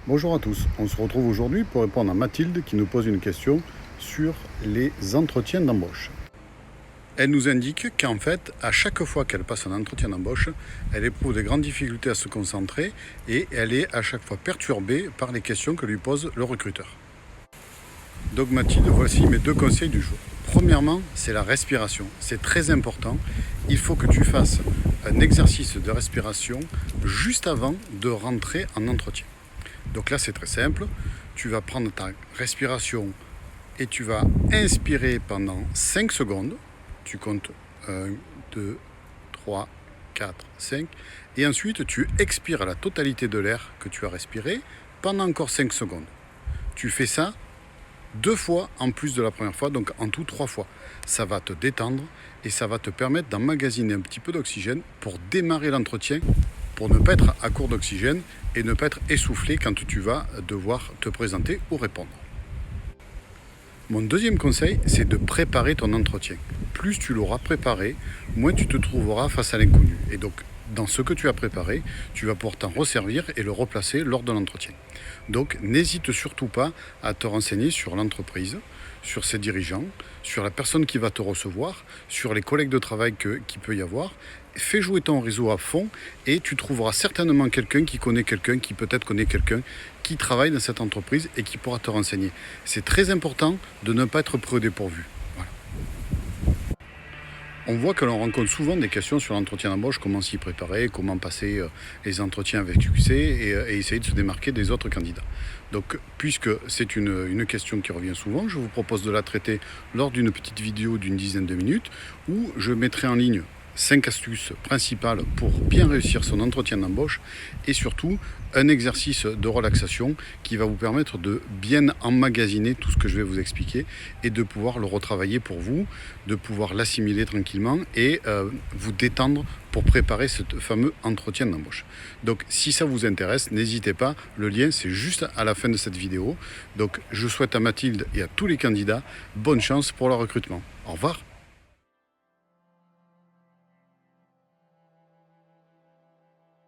Bonjour à tous, on se retrouve aujourd'hui pour répondre à Mathilde qui nous pose une question sur les entretiens d'embauche. Elle nous indique qu'en fait, à chaque fois qu'elle passe un entretien d'embauche, elle éprouve de grandes difficultés à se concentrer et elle est à chaque fois perturbée par les questions que lui pose le recruteur. Donc Mathilde, voici mes 2 conseils du jour. Premièrement, c'est la respiration. C'est très important. Il faut que tu fasses un exercice de respiration juste avant de rentrer en entretien. Donc là, c'est très simple. Tu vas prendre ta respiration et tu vas inspirer pendant 5 secondes. Tu comptes 1, 2, 3, 4, 5. Et ensuite, tu expires la totalité de l'air que tu as respiré pendant encore 5 secondes. Tu fais ça 2 fois en plus de la première fois, donc en tout 3 fois. Ça va te détendre et ça va te permettre d'emmagasiner un petit peu d'oxygène pour démarrer l'entretien, pour ne pas être à court d'oxygène et ne pas être essoufflé quand tu vas devoir te présenter ou répondre. Mon deuxième conseil, c'est de préparer ton entretien. Plus tu l'auras préparé, moins tu te trouveras face à l'inconnu. Et donc, dans ce que tu as préparé, tu vas pouvoir t'en resservir et le replacer lors de l'entretien. Donc, n'hésite surtout pas à te renseigner sur l'entreprise, sur ses dirigeants, sur la personne qui va te recevoir, sur les collègues de travail qu'il peut y avoir. Fais jouer ton réseau à fond et tu trouveras certainement quelqu'un qui connaît quelqu'un, qui peut-être connaît quelqu'un qui travaille dans cette entreprise et qui pourra te renseigner. C'est très important de ne pas être pris au dépourvu. Voilà. On voit que l'on rencontre souvent des questions sur l'entretien d'embauche, comment s'y préparer, comment passer les entretiens avec succès et essayer de se démarquer des autres candidats. Donc, puisque c'est une question qui revient souvent, je vous propose de la traiter lors d'une petite vidéo d'une dizaine de minutes où je mettrai en ligne 5 astuces principales pour bien réussir son entretien d'embauche et surtout un exercice de relaxation qui va vous permettre de bien emmagasiner tout ce que je vais vous expliquer et de pouvoir le retravailler pour vous, de pouvoir l'assimiler tranquillement et vous détendre pour préparer ce fameux entretien d'embauche. Donc si ça vous intéresse, n'hésitez pas, le lien c'est juste à la fin de cette vidéo. Donc je souhaite à Mathilde et à tous les candidats bonne chance pour leur recrutement. Au revoir.